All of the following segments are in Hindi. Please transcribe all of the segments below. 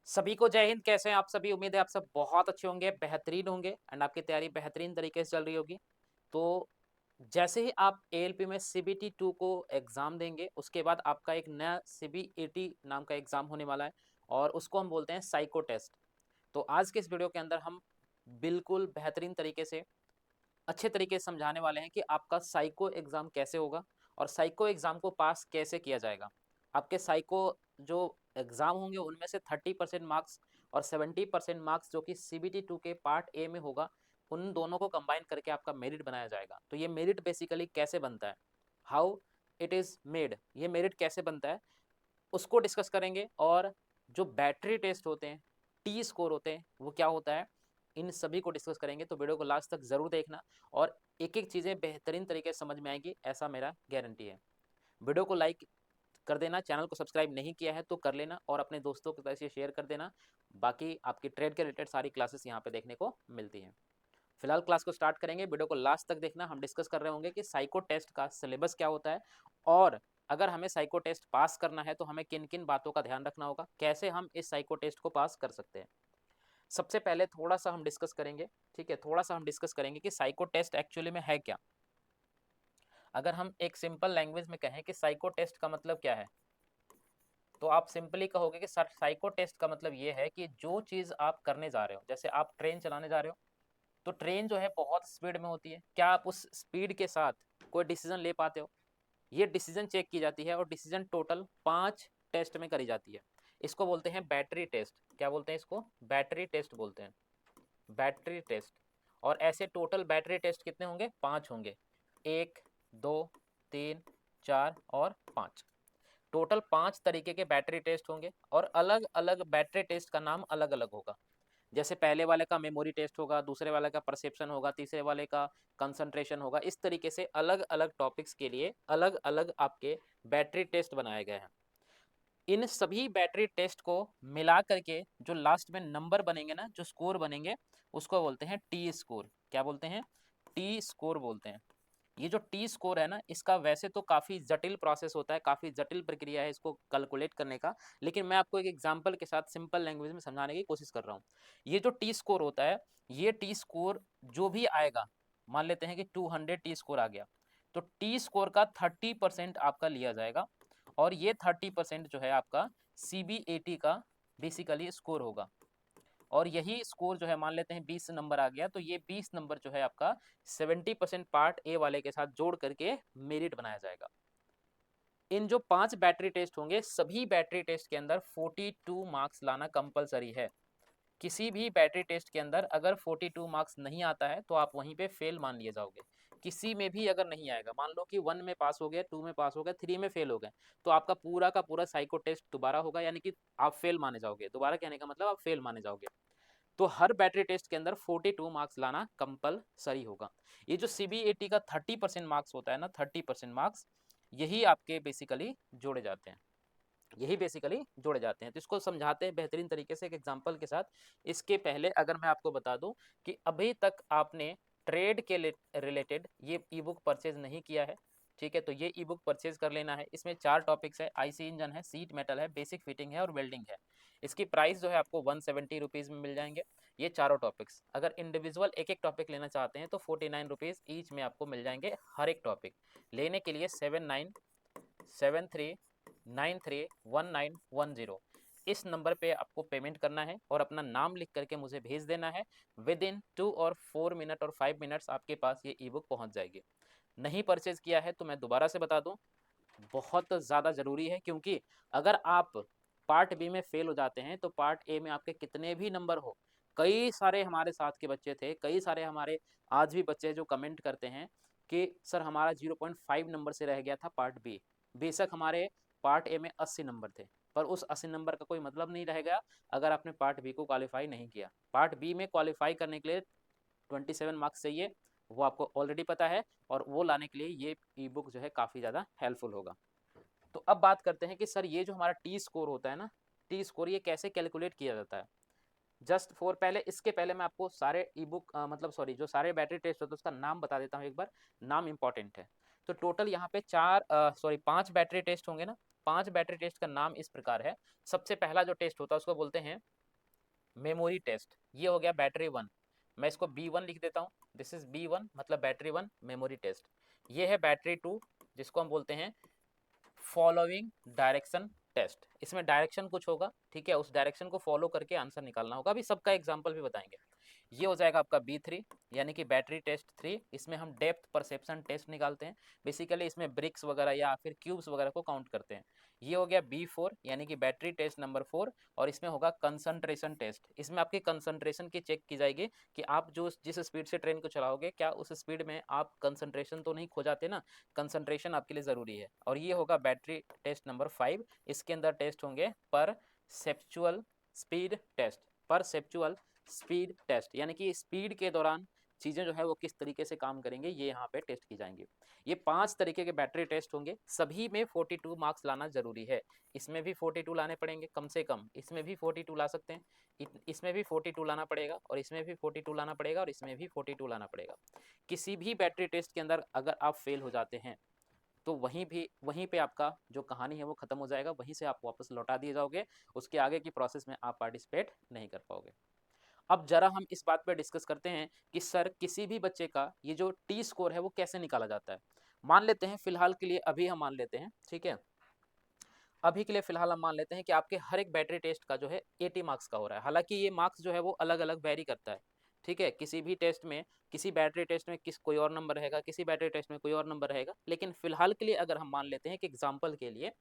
सभी को जय हिंद। कैसे हैं आप सभी? उम्मीद है आप सब बहुत अच्छे होंगे, बेहतरीन होंगे एंड आपकी तैयारी बेहतरीन तरीके से चल रही होगी। तो जैसे ही आप एएलपी में सीबीटी 2 को एग्ज़ाम देंगे, उसके बाद आपका एक नया सीबीएटी नाम का एग्ज़ाम होने वाला है और उसको हम बोलते हैं साइको टेस्ट। तो आज के इस वीडियो के अंदर हम बिल्कुल बेहतरीन तरीके से, अच्छे तरीके से समझाने वाले हैं कि आपका साइको एग्ज़ाम कैसे होगा और साइको एग्ज़ाम को पास कैसे किया जाएगा। आपके साइको जो एग्ज़ाम होंगे उनमें से 30% मार्क्स और 70% मार्क्स जो कि सीबीटी 2 के पार्ट ए में होगा, उन दोनों को कंबाइन करके आपका मेरिट बनाया जाएगा। तो ये मेरिट बेसिकली कैसे बनता है, हाउ इट इज़ मेड, ये मेरिट कैसे बनता है उसको डिस्कस करेंगे। और जो बैटरी टेस्ट होते हैं, टी स्कोर होते हैं, वो क्या होता है, इन सभी को डिस्कस करेंगे। तो वीडियो को लास्ट तक ज़रूर देखना और एक-एक चीज़ें बेहतरीन तरीके से समझ में आएंगी, ऐसा मेरा गारंटी है। वीडियो को लाइक कर देना, चैनल को सब्सक्राइब नहीं किया है तो कर लेना और अपने दोस्तों के साथ शेयर कर देना। बाकी आपकी ट्रेड के रिलेटेड सारी क्लासेस यहाँ पे देखने को मिलती हैं। फिलहाल क्लास को स्टार्ट करेंगे, वीडियो को लास्ट तक देखना। हम डिस्कस कर रहे होंगे कि साइको टेस्ट का सिलेबस क्या होता है और अगर हमें साइको टेस्ट पास करना है तो हमें किन किन बातों का ध्यान रखना होगा, कैसे हम इस साइको टेस्ट को पास कर सकते हैं। सबसे पहले थोड़ा सा हम डिस्कस करेंगे, ठीक है, थोड़ा सा हम डिस्कस करेंगे कि साइको टेस्ट एक्चुअली में है क्या। अगर हम एक सिंपल लैंग्वेज में कहें कि साइको टेस्ट का मतलब क्या है, तो आप सिंपली कहोगे कि सर साइको टेस्ट का मतलब ये है कि जो चीज़ आप करने जा रहे हो, जैसे आप ट्रेन चलाने जा रहे हो, तो ट्रेन जो है बहुत स्पीड में होती है, क्या आप उस स्पीड के साथ कोई डिसीजन ले पाते हो? ये डिसीजन चेक की जाती है और डिसीजन टोटल 5 टेस्ट में करी जाती है। इसको बोलते हैं बैटरी टेस्ट। क्या बोलते हैं इसको? बैटरी टेस्ट बोलते हैं, बैटरी टेस्ट। और ऐसे टोटल बैटरी टेस्ट कितने होंगे? 5 होंगे। 1, 2, 3, 4 और 5। टोटल 5 तरीके के बैटरी टेस्ट होंगे और अलग अलग बैटरी टेस्ट का नाम अलग अलग होगा। जैसे पहले वाले का मेमोरी टेस्ट होगा, दूसरे वाले का परसेप्शन होगा, तीसरे वाले का कंसंट्रेशन होगा। इस तरीके से अलग अलग टॉपिक्स के लिए अलग अलग आपके बैटरी टेस्ट बनाए गए हैं। इन सभी बैटरी टेस्ट को मिला करके जो लास्ट में नंबर बनेंगे ना, जो स्कोर बनेंगे, उसको बोलते हैं टी स्कोर। क्या बोलते हैं? टी स्कोर बोलते हैं। ये जो टी स्कोर है ना, इसका वैसे तो काफ़ी जटिल प्रोसेस होता है, काफ़ी जटिल प्रक्रिया है इसको कैलकुलेट करने का, लेकिन मैं आपको एक एग्जांपल के साथ सिंपल लैंग्वेज में समझाने की कोशिश कर रहा हूँ। ये जो टी स्कोर होता है, ये टी स्कोर जो भी आएगा, मान लेते हैं कि 200 टी स्कोर आ गया, तो टी स्कोर का 30% आपका लिया जाएगा और ये 30% जो है आपका सीबीएटी का बेसिकली स्कोर होगा। और यही स्कोर जो है, मान लेते हैं 20 नंबर आ गया, तो ये 20 नंबर जो है आपका 70% पार्ट ए वाले के साथ जोड़ करके मेरिट बनाया जाएगा। इन जो 5 बैटरी टेस्ट होंगे, सभी बैटरी टेस्ट के अंदर 42 मार्क्स लाना कंपलसरी है। किसी भी बैटरी टेस्ट के अंदर अगर 42 मार्क्स नहीं आता है तो आप वहीं पे फेल मान लिए जाओगे। किसी में भी अगर नहीं आएगा, मान लो कि 1 में पास हो गए, 2 में पास हो गए, 3 में फेल हो गए, तो आपका पूरा का पूरा साइको टेस्ट दोबारा होगा, यानी कि आप फेल माने जाओगे। दोबारा कहने का मतलब आप फेल माने जाओगे। तो हर बैटरी टेस्ट के अंदर 42 मार्क्स लाना कंपलसरी होगा। ये जो सीबीएटी का 30% मार्क्स होता है ना, 30% मार्क्स, यही आपके बेसिकली जोड़े जाते हैं, यही बेसिकली जोड़े जाते हैं। तो इसको समझाते हैं बेहतरीन तरीके से एक एग्जांपल के साथ। इसके पहले अगर मैं आपको बता दूं कि अभी तक आपने ट्रेड के रिलेटेड ये ई बुक परचेज नहीं किया है, ठीक है, तो ये ई बुक परचेज कर लेना है। इसमें 4 टॉपिक्स है, आईसी इंजन है, सीट मेटल है, बेसिक फिटिंग है और वेल्डिंग है। इसकी प्राइस जो है आपको 170 रुपीज़ में मिल जाएंगे ये चारों टॉपिक्स। अगर इंडिविजुअल एक एक टॉपिक लेना चाहते हैं तो 49 रुपीज़ ईच में आपको मिल जाएंगे हर एक टॉपिक। लेने के लिए 7973931910 इस नंबर पे आपको पेमेंट करना है और अपना नाम लिख करके मुझे भेज देना है। विद इन 2 और 4 मिनट और 5 मिनट्स आपके पास ये ई बुक पहुँच जाएगी। नहीं परचेज किया है तो मैं दोबारा से बता दूं, बहुत ज़्यादा ज़रूरी है, क्योंकि अगर आप पार्ट बी में फेल हो जाते हैं तो पार्ट ए में आपके कितने भी नंबर हो, कई सारे हमारे साथ के बच्चे थे, कई सारे हमारे आज भी बच्चे जो कमेंट करते हैं कि सर हमारा 0.5 नंबर से रह गया था पार्ट बी। बेशक हमारे पार्ट ए में 80 नंबर थे, पर उस 80 नंबर का कोई मतलब नहीं रहेगा अगर आपने पार्ट बी को क्वालिफाई नहीं किया। पार्ट बी में क्वालिफाई करने के लिए 27 मार्क्स चाहिए, वो आपको ऑलरेडी पता है, और वो लाने के लिए ये ई बुक जो है काफ़ी ज़्यादा हेल्पफुल होगा। तो अब बात करते हैं कि सर ये जो हमारा टी स्कोर होता है ना, टी स्कोर ये कैसे कैलकुलेट किया जाता है। जस्ट फॉर पहले, इसके पहले मैं आपको सारे ई बुक मतलब सॉरी, जो सारे बैटरी टेस्ट होते हैं उसका नाम बता देता हूँ एक बार, नाम इंपॉर्टेंट है। तो टोटल यहाँ पे 5 बैटरी टेस्ट होंगे ना। 5 बैटरी टेस्ट का नाम इस प्रकार है। सबसे पहला जो टेस्ट होता है उसको बोलते हैं मेमोरी टेस्ट, ये हो गया बैटरी 1। मैं इसको B1 लिख देता हूँ, दिस इज B1 मतलब बैटरी 1 मेमोरी टेस्ट। ये है बैटरी 2 जिसको हम बोलते हैं फॉलोइंग डायरेक्शन टेस्ट। इसमें डायरेक्शन कुछ होगा, ठीक है, उस डायरेक्शन को फॉलो करके आंसर निकालना होगा। अभी सबका एग्जांपल भी बताएंगे। ये हो जाएगा आपका B3 यानी कि बैटरी टेस्ट 3। इसमें हम डेप्थ परसेप्शन टेस्ट निकालते हैं, बेसिकली इसमें ब्रिक्स वगैरह या फिर क्यूब्स वगैरह को काउंट करते हैं। ये हो गया B4 यानी कि बैटरी टेस्ट नंबर 4, और इसमें होगा कंसंट्रेशन टेस्ट। इसमें आपकी कंसंट्रेशन की चेक की जाएगी कि आप जो जिस स्पीड से ट्रेन को चलाओगे क्या उस स्पीड में आप कंसंट्रेशन तो नहीं खो जाते ना, कंसंट्रेशन आपके लिए ज़रूरी है। और ये होगा बैटरी टेस्ट नंबर 5। इसके अंदर टेस्ट होंगे perceptual speed test, perceptual speed test यानी कि स्पीड के दौरान चीज़ें जो है वो किस तरीके से काम करेंगे ये यहाँ पे टेस्ट की जाएंगी। ये 5 तरीके के बैटरी टेस्ट होंगे, सभी में 42 मार्क्स लाना जरूरी है। इसमें भी 42 लाने पड़ेंगे कम से कम, इसमें भी 42 ला सकते हैं, इसमें भी 42 लाना पड़ेगा, और इसमें भी 42 लाना पड़ेगा, और इसमें भी 42 लाना पड़ेगा। किसी भी बैटरी टेस्ट के अंदर अगर आप फेल हो जाते हैं तो वहीं पे आपका जो कहानी है वो खत्म हो जाएगा, वहीं से आप वापस लौटा दिए जाओगे, उसके आगे की प्रोसेस में आप पार्टिसिपेट नहीं कर पाओगे। अब जरा हम इस बात पर डिस्कस करते हैं कि सर किसी भी बच्चे का ये जो टी स्कोर है वो कैसे निकाला जाता है। मान लेते हैं फिलहाल के लिए, अभी हम मान लेते हैं, ठीक है, अभी के लिए फिलहाल हम मान लेते हैं कि आपके हर एक बैटरी टेस्ट का जो है 80 मार्क्स का हो रहा है। हालांकि ये मार्क्स जो है वो अलग अलग वेरी करता है, ठीक है, किसी भी टेस्ट में, किसी बैटरी टेस्ट में कोई और नंबर रहेगा, किसी बैटरी टेस्ट में कोई और नंबर रहेगा। लेकिन फिलहाल के लिए अगर हम मान लेते हैं कि एग्जाम्पल के लिए,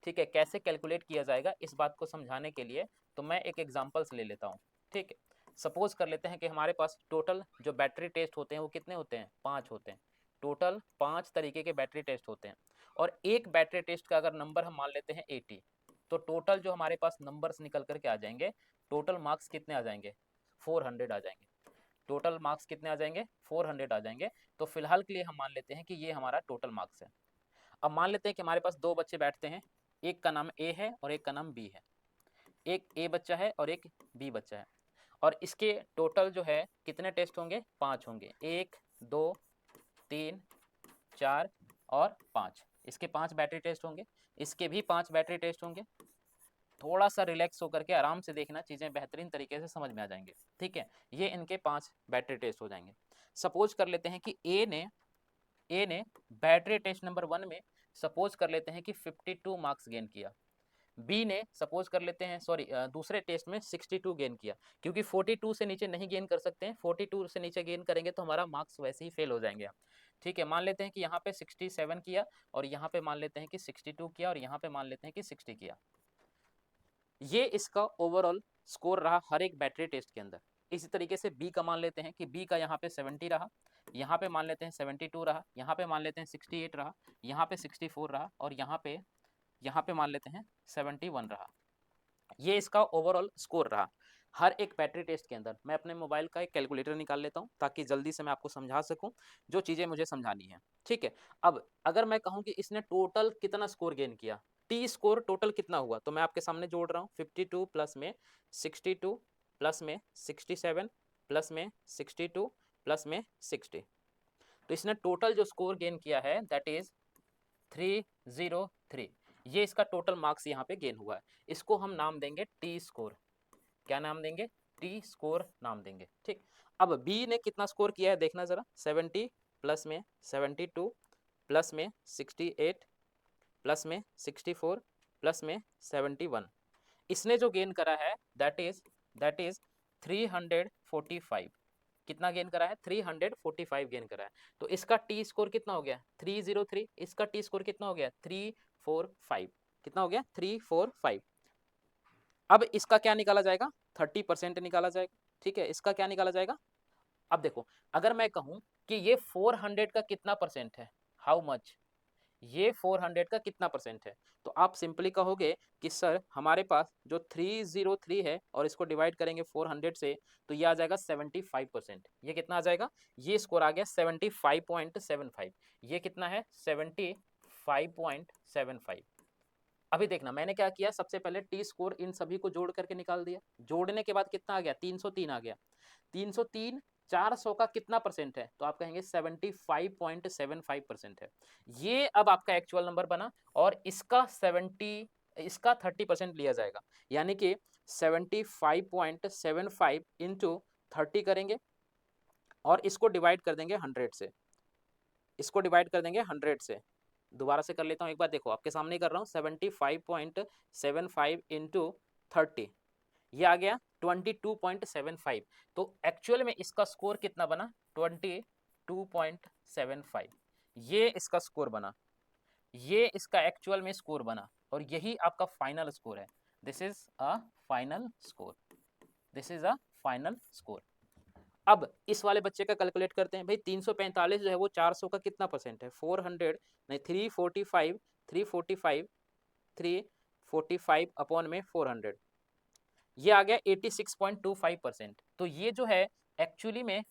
ठीक है, कैसे कैलकुलेट किया जाएगा इस बात को समझाने के लिए, तो मैं एक एग्जाम्पल्स ले लेता हूँ, ठीक है। सपोज कर लेते हैं कि हमारे पास टोटल जो बैटरी टेस्ट होते हैं वो कितने होते हैं, 5 होते हैं। टोटल 5 तरीके के बैटरी टेस्ट होते हैं, और एक बैटरी टेस्ट का अगर नंबर हम मान लेते हैं 80, तो टोटल जो हमारे पास नंबर्स निकल करके आ जाएंगे, टोटल मार्क्स कितने आ जाएंगे, 400 आ जाएंगे। टोटल मार्क्स कितने आ जाएंगे, 400 आ जाएंगे। तो फिलहाल के लिए हम मान लेते हैं कि ये हमारा टोटल मार्क्स है। अब मान लेते हैं कि हमारे पास 2 बच्चे बैठते हैं, एक का नाम ए है और एक का नाम बी है। एक ए बच्चा है और एक बी बच्चा है, और इसके टोटल जो है कितने टेस्ट होंगे, 5 होंगे, 1 2 3 4 और 5। इसके 5 बैटरी टेस्ट होंगे, इसके भी 5 बैटरी टेस्ट होंगे। थोड़ा सा रिलैक्स होकर के आराम से देखना, चीज़ें बेहतरीन तरीके से समझ में आ जाएंगे, ठीक है। ये इनके 5 बैटरी टेस्ट हो जाएंगे। सपोज कर लेते हैं कि ए ने बैटरी टेस्ट नंबर 1 में सपोज कर लेते हैं कि 52 मार्क्स गेन किया। बी ने सपोज कर लेते हैं, सॉरी, दूसरे टेस्ट में 62 गेन किया, क्योंकि 42 से नीचे नहीं गेन कर सकते हैं, 42 से नीचे गेन करेंगे तो हमारा मार्क्स वैसे ही फेल हो जाएंगे हम, ठीक है। मान लेते हैं कि यहाँ पे 67 किया, और यहाँ पे मान लेते हैं कि 62 किया, और यहाँ पे मान लेते हैं कि 60 किया। ये इसका ओवरऑल स्कोर रहा हर एक बैटरी टेस्ट के अंदर। इसी तरीके से बी का मान लेते हैं कि बी का यहाँ पे 70 रहा, यहाँ पे मान लेते हैं 72 रहा, यहाँ पे मान लेते हैं 68 रहा, यहाँ पे 64 रहा, और यहाँ पे मान लेते हैं 71 रहा। ये इसका ओवरऑल स्कोर रहा हर एक बैटरी टेस्ट के अंदर। मैं अपने मोबाइल का एक कैलकुलेटर निकाल लेता हूँ ताकि जल्दी से मैं आपको समझा सकूँ जो चीज़ें मुझे समझानी है, ठीक है। अब अगर मैं कहूँ कि इसने टोटल कितना स्कोर गेन किया, टी स्कोर टोटल कितना हुआ, तो मैं आपके सामने जोड़ रहा हूँ 52 प्लस में 62 प्लस में 67 प्लस में 62 प्लस में 60। तो इसने टोटल जो स्कोर गेन किया है दैट इज 303। ये इसका टोटल मार्क्स यहाँ पे गेन हुआ है। इसको हम नाम देंगे टी स्कोर। क्या नाम देंगे, टी स्कोर नाम देंगे, ठीक। अब बी ने कितना स्कोर किया है देखना जरा, 70 प्लस में 72 प्लस में 68 प्लस में 64 प्लस में 71। इसने जो गेन करा है दैट इज 345। कितना गेन करा है, 345 गेन करा है। तो इसका टी स्कोर कितना हो गया, 303। इसका टी स्कोर कितना हो गया, 345। कितना हो गया, 345। अब इसका क्या निकाला जाएगा, 30% निकाला जाएगा, ठीक है। इसका क्या निकाला जाएगा, अब देखो, अगर मैं कहूं कि ये 400 का कितना परसेंट है, हाउ मच, ये 400 का कितना परसेंट है, तो आप सिंपली कहोगे कि सर हमारे पास जो 303 है और इसको डिवाइड करेंगे 400 से, तो ये आ जाएगा 75%। ये कितना आ जाएगा, ये स्कोर आ गया 75.75। ये कितना है, 75.75। अभी देखना मैंने क्या किया, सबसे पहले टी स्कोर इन सभी को जोड़ करके निकाल दिया। जोड़ने के बाद कितना आ गया, 303 आ गया। 303 400 का कितना परसेंट है, तो आप कहेंगे 75.75% है। ये अब आपका एक्चुअल नंबर बना, और इसका इसका 30% लिया जाएगा, यानी कि 75.75 इंटू 30 करेंगे और इसको डिवाइड कर देंगे 100 से, इसको डिवाइड कर देंगे 100 से। दोबारा से कर लेता हूँ एक बार, देखो आपके सामने ही कर रहा हूँ। 75.75 इंटू 30 ये आ गया 22.75। तो एक्चुअल में इसका स्कोर कितना बना? 22.75। ये इसका स्कोर बना, ये इसका एक्चुअल में स्कोर बना और यही आपका फाइनल स्कोर है। This is a final score, this is a final score. अब इस वाले बच्चे का कैलकुलेट करते हैं भाई। 345 जो है वो 400 का कितना परसेंट है? 400 नहीं 345, 345 345 अपॉन में 400, ये आ गया 86.25%। तो ये जो है एक्चुअली में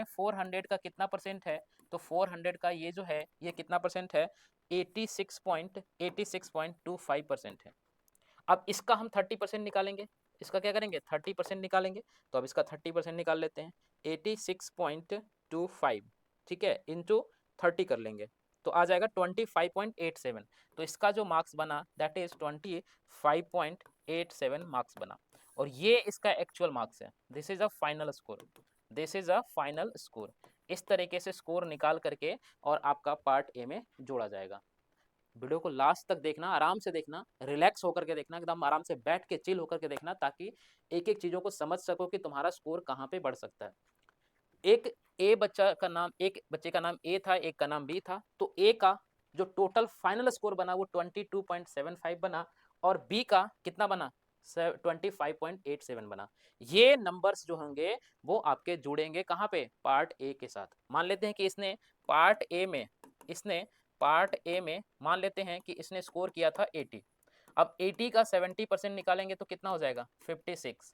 400 का कितना परसेंट है? तो 400 का ये जो है ये कितना परसेंट है? 86.25% है। अब इसका हम 30% निकालेंगे, इसका क्या करेंगे? 30% निकालेंगे। तो अब इसका 30% निकाल लेते हैं। 86.25 ठीक है इंटू 30 कर लेंगे तो आ जाएगा 25.87। तो इसका जो मार्क्स बना दैट इज 25.87 मार्क्स बना और ये इसका एक्चुअल मार्क्स है। This is a final score, this is a final score. इस तरीके से स्कोर निकाल करके और आपका पार्ट ए में जोड़ा जाएगा। वीडियो को लास्ट तक देखना, आराम से देखना, रिलैक्स होकर के देखना, एकदम आराम से बैठ के चिल होकर के देखना, ताकि एक एक चीजों को समझ सको कि तुम्हारा स्कोर कहाँ पे बढ़ सकता है। एक बच्चे का नाम ए था, एक का नाम बी था। तो ए का जो टोटल फाइनल स्कोर बना वो 22.75 बना और बी का कितना बना? 25.87 बना। ये नंबर्स जो होंगे वो आपके जुड़ेंगे कहाँ पे? पार्ट ए के साथ। मान लेते हैं कि इसने पार्ट ए में मान लेते हैं कि इसने स्कोर किया था 80। अब 80 का 70% निकालेंगे तो कितना हो जाएगा? 56।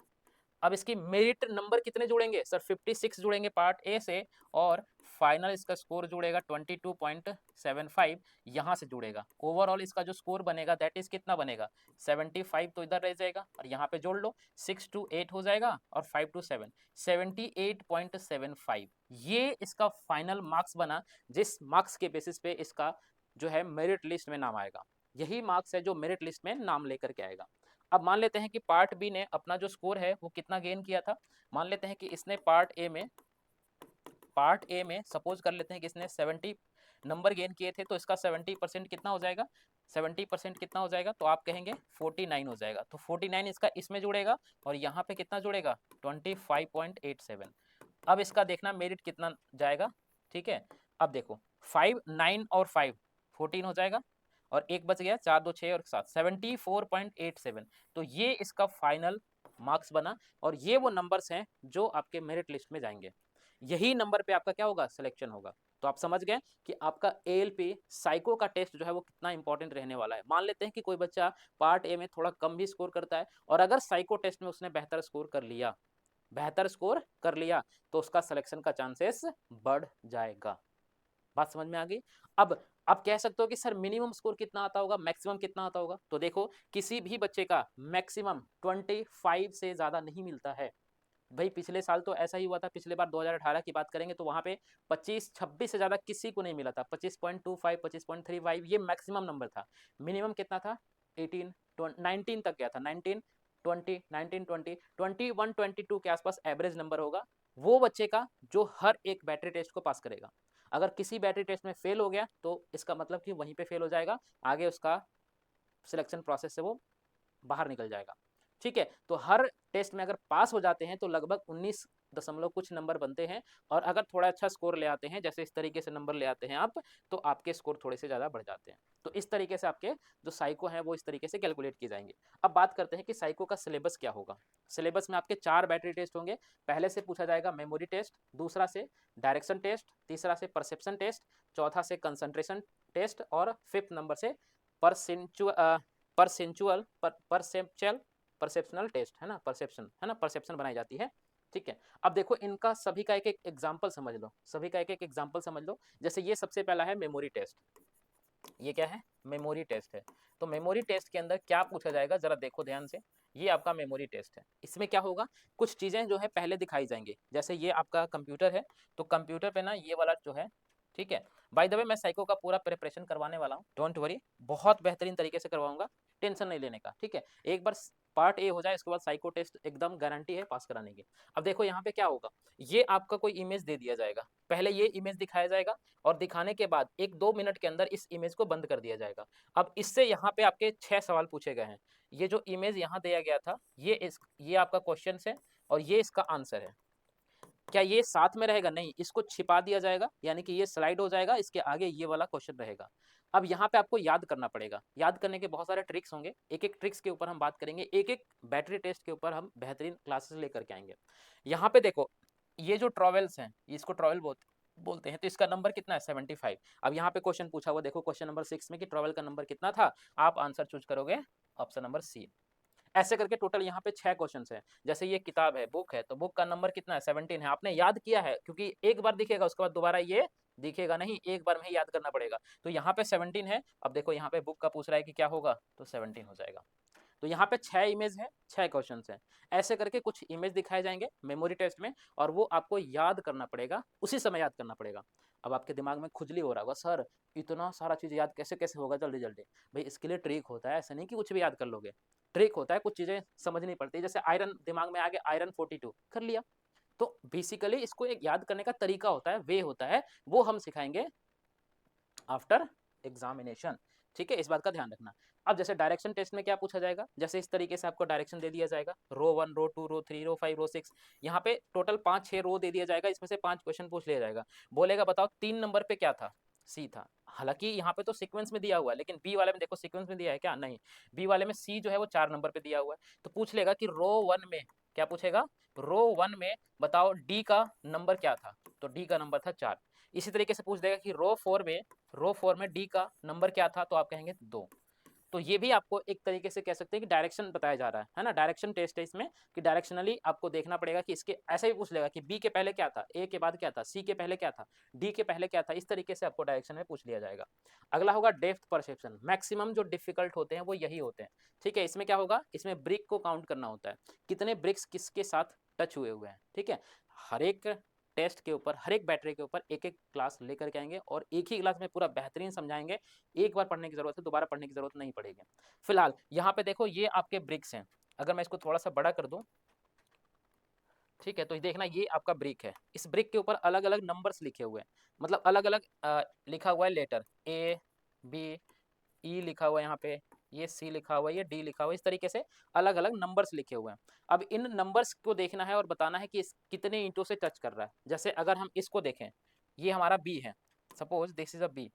अब इसकी मेरिट नंबर कितने जुड़ेंगे? सर 56 जुड़ेंगे पार्ट ए से और फाइनल इसका स्कोर जुड़ेगा 22.75 यहाँ से जुड़ेगा। ओवरऑल इसका जो स्कोर बनेगा दैट इज कितना बनेगा? 75 तो इधर रह जाएगा और यहाँ पे जोड़ लो, 6 to 8 हो जाएगा और 5 to 7, 78.75 ये इसका फाइनल मार्क्स बना, जिस मार्क्स के बेसिस पे इसका जो है मेरिट लिस्ट में नाम आएगा। यही मार्क्स है जो मेरिट लिस्ट में नाम लेकर के आएगा। अब मान लेते हैं कि पार्ट बी ने अपना जो स्कोर है वो कितना गेन किया था। मान लेते हैं कि इसने पार्ट ए में सपोज कर लेते हैं कि इसने 70 नंबर गेन किए थे। तो इसका 70% कितना हो जाएगा? 70% कितना हो जाएगा? तो आप कहेंगे 49 हो जाएगा। तो 49 इसका इसमें जुड़ेगा और यहाँ पे कितना जुड़ेगा? 25.87। अब इसका देखना मेरिट कितना जाएगा। ठीक है, अब देखो 5 9 और 5 14 हो जाएगा और एक बच गया, 4 2 6 और 7 74.87। तो ये इसका फाइनल मार्क्स बना और ये वो नंबर्स हैं जो आपके मेरिट लिस्ट में जाएंगे। यही नंबर पे आपका क्या होगा? सिलेक्शन होगा। तो आप समझ गए कि आपका एएलपी साइको का टेस्ट जो है वो कितना इंपॉर्टेंट रहने वाला है। मान लेते हैं कि कोई बच्चा पार्ट ए में थोड़ा कम भी स्कोर करता है और अगर साइको टेस्ट में उसने बेहतर स्कोर कर लिया तो उसका सिलेक्शन का चांसेस बढ़ जाएगा। बात समझ में आ गई? अब आप कह सकते हो कि सर मिनिमम स्कोर कितना आता होगा, मैक्सिमम कितना आता होगा? तो देखो किसी भी बच्चे का मैक्सिमम 25 से ज्यादा नहीं मिलता है भाई। पिछले साल तो ऐसा ही हुआ था, पिछले बार 2018 की बात करेंगे तो वहां पे 25-26 से ज्यादा किसी को नहीं मिला था। 25.25 25.35 ये मैक्सिमम नंबर था। मिनिमम कितना था? 18 19 तक गया था। 19 20 19 20 21 22 के आसपास एवरेज नंबर होगा वो बच्चे का जो हर एक बैटरी टेस्ट को पास करेगा। अगर किसी बैटरी टेस्ट में फेल हो गया तो इसका मतलब कि वहीं पे फेल हो जाएगा, आगे उसका सिलेक्शन प्रोसेस से वो बाहर निकल जाएगा। ठीक है, तो हर टेस्ट में अगर पास हो जाते हैं तो लगभग 19 दशमलव कुछ नंबर बनते हैं और अगर थोड़ा अच्छा स्कोर ले आते हैं, जैसे इस तरीके से नंबर ले आते हैं आप, तो आपके स्कोर थोड़े से ज़्यादा बढ़ जाते हैं। तो इस तरीके से आपके जो साइको हैं वो इस तरीके से कैलकुलेट किए जाएंगे। अब बात करते हैं कि साइको का सिलेबस क्या होगा। सिलेबस में आपके 4 बैटरी टेस्ट होंगे। पहले से पूछा जाएगा मेमोरी टेस्ट, दूसरा से डायरेक्शन टेस्ट, तीसरा से परसेप्शन टेस्ट, चौथा से कंसंट्रेशन टेस्ट और फिफ्थ नंबर से परसेप्शनल टेस्ट है ना, परसेप्शन बनाई जाती है। ठीक है, अब देखो इनका सभी का एक एक एग्जाम्पल समझ लो, जैसे ये सबसे पहला है मेमोरी टेस्ट। ये क्या है? मेमोरी टेस्ट है। तो मेमोरी टेस्ट के अंदर क्या पूछा जाएगा जरा देखो ध्यान से। ये आपका मेमोरी टेस्ट है। इसमें क्या होगा, कुछ चीजें जो है पहले दिखाई जाएंगी। जैसे ये आपका कंप्यूटर है तो कंप्यूटर पे ना ये वाला जो है, ठीक है। बाय द वे मैं साइको का पूरा प्रिपरेशन करवाने वाला हूँ, डोंट वरी, बहुत बेहतरीन तरीके से करवाऊंगा। टेंशन नहीं लेने का, ठीक है। एक बार पार्ट ए हो जाए इसके बाद साइको टेस्ट एकदम गारंटी है पास कराने की। अब देखो यहाँ पे क्या होगा, ये आपका कोई इमेज दे दिया जाएगा, पहले ये इमेज दिखाया जाएगा और दिखाने के बाद 1-2 मिनट के अंदर इस इमेज को बंद कर दिया जाएगा। अब इससे यहाँ पे आपके 6 सवाल पूछे गए हैं। ये जो इमेज यहाँ दिया गया था ये आपका क्वेश्चन है और ये इसका आंसर है। क्या ये साथ में रहेगा? नहीं, इसको छिपा दिया जाएगा, यानी कि ये स्लाइड हो जाएगा, इसके आगे ये वाला क्वेश्चन रहेगा। अब यहाँ पे आपको याद करना पड़ेगा। याद करने के बहुत सारे ट्रिक्स होंगे, एक एक ट्रिक्स के ऊपर हम बात करेंगे, एक एक बैटरी टेस्ट के ऊपर हम बेहतरीन क्लासेस लेकर के आएंगे। यहाँ पे देखो, ये जो ट्रॉवेल्स हैं, इसको ट्रॉवेल बोलते हैं, तो इसका नंबर कितना है? 75। अब यहाँ पे क्वेश्चन पूछा हुआ, देखो क्वेश्चन नंबर 6 में कि ट्रॉवेल का नंबर कितना था, आप आंसर चूज करोगे ऑप्शन नंबर सी। ऐसे करके टोटल यहाँ पे 6 क्वेश्चन है। जैसे ये किताब है, बुक है, तो बुक का नंबर कितना है? 17 है। आपने याद किया है, क्योंकि एक बार दिखेगा उसके बाद दोबारा ये दिखेगा नहीं, एक बार में ही याद करना पड़ेगा। तो यहाँ पे 17 है। अब देखो यहाँ पे बुक का पूछ रहा है कि क्या होगा, तो 17 हो जाएगा। तो यहाँ पे 6 इमेज है, 6 क्वेश्चन है। ऐसे करके कुछ इमेज दिखाए जाएंगे मेमोरी टेस्ट में, और वो आपको याद करना पड़ेगा, उसी समय याद करना पड़ेगा। अब आपके दिमाग में खुजली हो रहा होगा, सर इतना सारा चीज याद कैसे कैसे होगा जल्दी जल्दी। भाई इसके लिए ट्रिक होता है, ऐसा नहीं कि कुछ भी याद कर लोगे। ट्रिक होता है, कुछ चीजें समझनी पड़ती है। जैसे आयरन दिमाग में आ गया, आयरन 42 कर लिया। तो बेसिकली इसको एक याद करने का तरीका होता है, वे होता है, वो हम सिखाएंगे आफ्टर एग्जामिनेशन, ठीक है। इस बात का ध्यान रखना। अब जैसे डायरेक्शन टेस्ट में क्या पूछा जाएगा, जैसे इस तरीके से आपको डायरेक्शन दे दिया जाएगा, रो 1, रो 2, रो 3, रो 5, रो 6। यहाँ पे टोटल 5-6 रो दे दिया जाएगा, इसमें से 5 क्वेश्चन पूछ लिया जाएगा। बोलेगा बताओ 3 नंबर पे क्या था? सी था। हालांकि यहाँ पे तो सीक्वेंस में दिया हुआ है, लेकिन बी वाले में देखो सीक्वेंस में दिया है क्या? नहीं, बी वाले में सी जो है वो 4 नंबर पे दिया हुआ है। तो पूछ लेगा कि रो 1 में क्या पूछेगा, रो 1 में बताओ डी का नंबर क्या था, तो डी का नंबर था 4। इसी तरीके से पूछ देगा कि रो 4 में डी का नंबर क्या था, तो आप कहेंगे 2। तो ये भी आपको एक तरीके से कह सकते हैं कि डायरेक्शन बताया जा रहा है ना। डायरेक्शन टेस्ट है इसमें, कि डायरेक्शनली आपको देखना पड़ेगा कि इसके ऐसे भी पूछ लेगा कि बी के पहले क्या था, ए के बाद क्या था, सी के पहले क्या था, डी के पहले क्या था। इस तरीके से आपको डायरेक्शन में पूछ लिया जाएगा। अगला होगा डेप्थ परसेप्शन। मैक्सिमम जो डिफिकल्ट होते हैं वो यही होते हैं, ठीक है। इसमें क्या होगा, इसमें ब्रिक को काउंट करना होता है, कितने ब्रिक्स किसके साथ टच हुए हुए हैं, ठीक है। हर एक टेस्ट के ऊपर, हर एक बैटरी के ऊपर एक एक क्लास लेकर के आएंगे और एक ही क्लास में पूरा बेहतरीन समझाएंगे। एक बार पढ़ने की जरूरत है, दोबारा पढ़ने की जरूरत नहीं पड़ेगी। फिलहाल यहाँ पे देखो ये आपके ब्रिक्स हैं। अगर मैं इसको थोड़ा सा बड़ा कर दूं, ठीक है, तो देखना ये आपका ब्रिक है। इस ब्रिक के ऊपर अलग अलग नंबर्स लिखे हुए हैं, मतलब अलग अलग लिखा हुआ है लेटर, ए बी ई लिखा हुआ है यहाँ पे, ये सी लिखा हुआ है, ये डी लिखा हुआ है। इस तरीके से अलग अलग नंबर्स लिखे हुए हैं। अब इन नंबर्स को देखना है और बताना है कि इस कितने ईंटों से टच कर रहा है। जैसे अगर हम इसको देखें, ये हमारा बी है, suppose this is a B,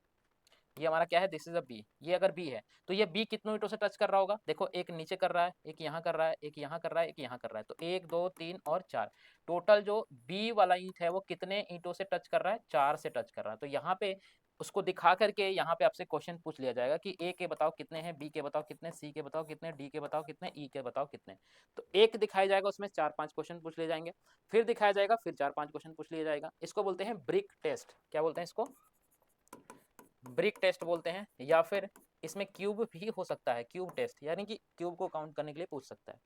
ये हमारा क्या है, दिस इज अ बी। ये अगर बी है तो ये बी कितनों ईंटों से टच कर रहा होगा, देखो एक नीचे कर रहा है, एक यहाँ कर रहा है, एक यहाँ कर रहा है, एक यहाँ कर रहा है, तो 1 2 3 और 4। टोटल जो बी वाला ईंट है वो कितने ईंटों से टच कर रहा है, 4 से टच कर रहा है। तो यहाँ पे उसको दिखा करके यहाँ पे आपसे क्वेश्चन पूछ लिया जाएगा कि ए के बताओ कितने हैं, बी के बताओ कितने, सी के बताओ कितने, डी के बताओ कितने, ई के बताओ कितने। तो एक दिखाया जाएगा, उसमें 4-5 क्वेश्चन पूछ लिए जाएंगे, फिर दिखाया जाएगा, फिर 4-5 क्वेश्चन पूछ लिया जाएगा। इसको बोलते हैं ब्रिक टेस्ट। क्या बोलते हैं इसको? ब्रिक टेस्ट बोलते हैं। या फिर इसमें क्यूब भी हो सकता है, क्यूब टेस्ट, यानी कि क्यूब को काउंट करने के लिए पूछ सकता है।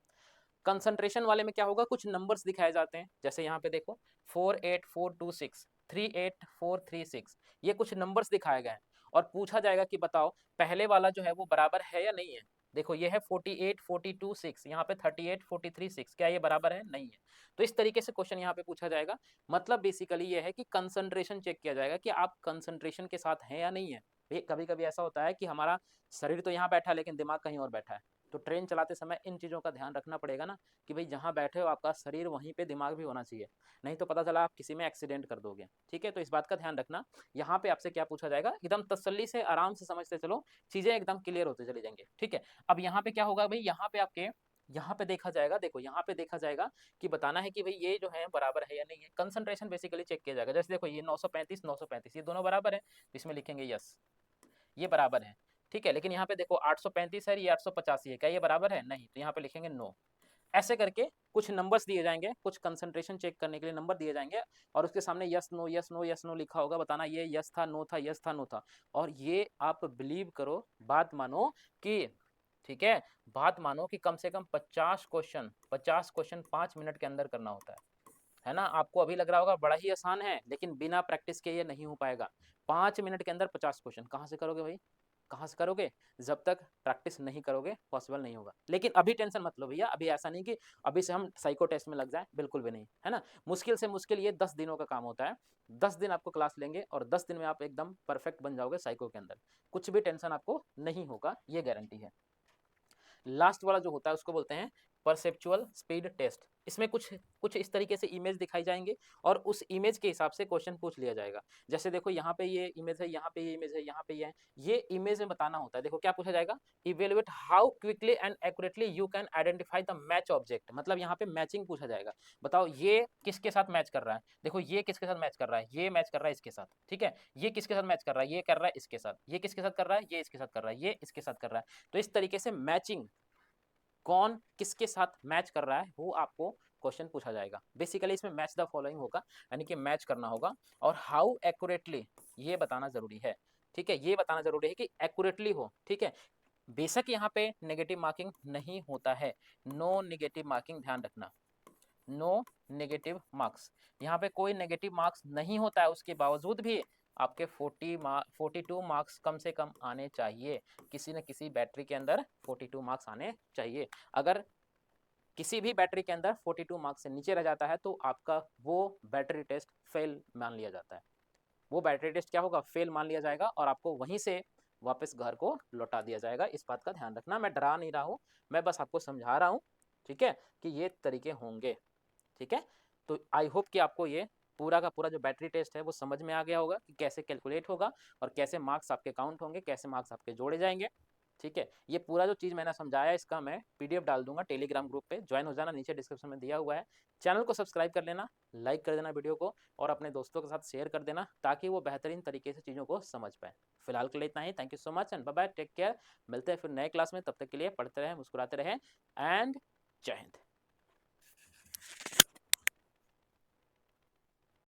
कंसंट्रेशन वाले में क्या होगा, कुछ नंबर्स दिखाए जाते हैं। जैसे यहाँ पे देखो 48426, 38436, ये कुछ नंबर्स दिखाए गए हैं और पूछा जाएगा कि बताओ पहले वाला जो है वो बराबर है या नहीं है। देखो ये है 4842 6, यहाँ पे 38436, क्या ये बराबर है? नहीं है। तो इस तरीके से क्वेश्चन यहाँ पे पूछा जाएगा। मतलब बेसिकली ये है कि कंसंट्रेशन चेक किया जाएगा कि आप कंसंट्रेशन के साथ हैं या नहीं है। कभी कभी ऐसा होता है कि हमारा शरीर तो यहाँ बैठा है लेकिन दिमाग कहीं और बैठा है। तो ट्रेन चलाते समय इन चीज़ों का ध्यान रखना पड़ेगा ना, कि भाई जहाँ बैठे हो आपका शरीर वहीं पे दिमाग भी होना चाहिए, नहीं तो पता चला आप किसी में एक्सीडेंट कर दोगे, ठीक है। तो इस बात का ध्यान रखना। यहाँ पे आपसे क्या पूछा जाएगा, एकदम तसल्ली से आराम से समझते चलो, चीज़ें एकदम क्लियर होते चली जाएंगे, ठीक है। अब यहाँ पे क्या होगा भाई, यहाँ पे आपके यहाँ पे देखा जाएगा, देखो यहाँ पे देखा जाएगा कि बताना है कि भाई ये जो है बराबर है या नहीं है। कंसंट्रेशन बेसिकली चेक किया जाएगा। जैसे देखो ये 935 935 ये दोनों बराबर है, इसमें लिखेंगे यस ये बराबर है, ठीक है। लेकिन यहाँ पे देखो 835 है, ये 885 है, क्या ये बराबर है? नहीं, तो यहाँ पे लिखेंगे नो। ऐसे करके कुछ नंबर्स दिए जाएंगे, कुछ कंसंट्रेशन चेक करने के लिए नंबर दिए जाएंगे और उसके सामने yes no yes no yes no लिखा होगा। बताना ये यस था, नो था, यस था, नो था। और ये आप बिलीव करो, बात मानो कि, ठीक है, बात मानो कि कम से कम 50 क्वेश्चन 5 मिनट के अंदर करना होता है ना। आपको अभी लग रहा होगा बड़ा ही आसान है, लेकिन बिना प्रैक्टिस के ये नहीं हो पाएगा। 5 मिनट के अंदर 50 क्वेश्चन कहाँ से करोगे भाई? कहाँ से करोगे? जब तक प्रैक्टिस नहीं करोगे पॉसिबल नहीं होगा। लेकिन अभी टेंशन मत लो भैया, अभी ऐसा नहीं कि अभी से हम साइको टेस्ट में लग जाएँ, बिल्कुल भी नहीं, है ना? मुश्किल से मुश्किल ये 10 दिनों का काम होता है। 10 दिन आपको क्लास लेंगे और 10 दिन में आप एकदम परफेक्ट बन जाओगे साइको के अंदर। कुछ भी टेंशन आपको नहीं होगा, ये गारंटी है। लास्ट वाला जो होता है उसको बोलते हैं परसेप्चुअल स्पीड टेस्ट। इसमें कुछ कुछ इस तरीके से इमेज दिखाई जाएंगे और उस इमेज के हिसाब से क्वेश्चन पूछ लिया जाएगा। जैसे देखो यहाँ पे ये इमेज है, यहाँ पे ये इमेज है, यहाँ पे ये है, ये इमेज में बताना होता है। देखो क्या पूछा जाएगा, evaluate how quickly and accurately you can identify the match object. मतलब यहाँ पे मैचिंग पूछा जाएगा। बताओ ये किसके साथ मैच कर रहा है, देखो ये किसके साथ मैच कर रहा है, ये मैच कर रहा है इसके साथ, ठीक है, ये किसके साथ मैच कर रहा है, ये कर रहा है इसके साथ, ये किसके साथ कर रहा है, ये इसके साथ कर रहा है, ये इसके साथ कर रहा है। तो इस तरीके से मैचिंग, कौन किसके साथ मैच कर रहा है, वो आपको क्वेश्चन पूछा जाएगा। बेसिकली इसमें मैच द फॉलोइंग होगा, यानी कि मैच करना होगा। और हाउ एक्यूरेटली, ये बताना जरूरी है, ठीक है, ये बताना जरूरी है कि एक्यूरेटली हो, ठीक है। बेशक यहाँ पे नेगेटिव मार्किंग नहीं होता है, नो नेगेटिव मार्किंग, ध्यान रखना, नो नेगेटिव मार्क्स, यहाँ पे कोई नेगेटिव मार्क्स नहीं होता है। उसके बावजूद भी आपके 42 मार्क्स कम से कम आने चाहिए। किसी न किसी बैटरी के अंदर 42 मार्क्स आने चाहिए। अगर किसी भी बैटरी के अंदर 42 मार्क्स से नीचे रह जाता है तो आपका वो बैटरी टेस्ट फेल मान लिया जाता है। वो बैटरी टेस्ट क्या होगा, फेल मान लिया जाएगा और आपको वहीं से वापस घर को लौटा दिया जाएगा। इस बात का ध्यान रखना, मैं डरा नहीं रहा हूँ, मैं बस आपको समझा रहा हूँ, ठीक है, कि ये तरीके होंगे, ठीक है। तो आई होप कि आपको ये पूरा का पूरा जो बैटरी टेस्ट है वो समझ में आ गया होगा कि कैसे कैलकुलेट होगा और कैसे मार्क्स आपके काउंट होंगे, कैसे मार्क्स आपके जोड़े जाएंगे, ठीक है। ये पूरा जो चीज़ मैंने समझाया इसका मैं पीडीएफ डाल दूंगा टेलीग्राम ग्रुप पे, ज्वाइन हो जाना, नीचे डिस्क्रिप्शन में दिया हुआ है। चैनल को सब्सक्राइब कर लेना, लाइक कर देना वीडियो को और अपने दोस्तों के साथ शेयर कर देना ताकि वो बेहतरीन तरीके से चीज़ों को समझ पाए। फिलहाल के लिए इतना ही, thank you so much and bye bye, take care. मिलते हैं फिर नए क्लास में, तब तक के लिए पढ़ते रहें, मुस्कुराते रहें एंड जय हिंद।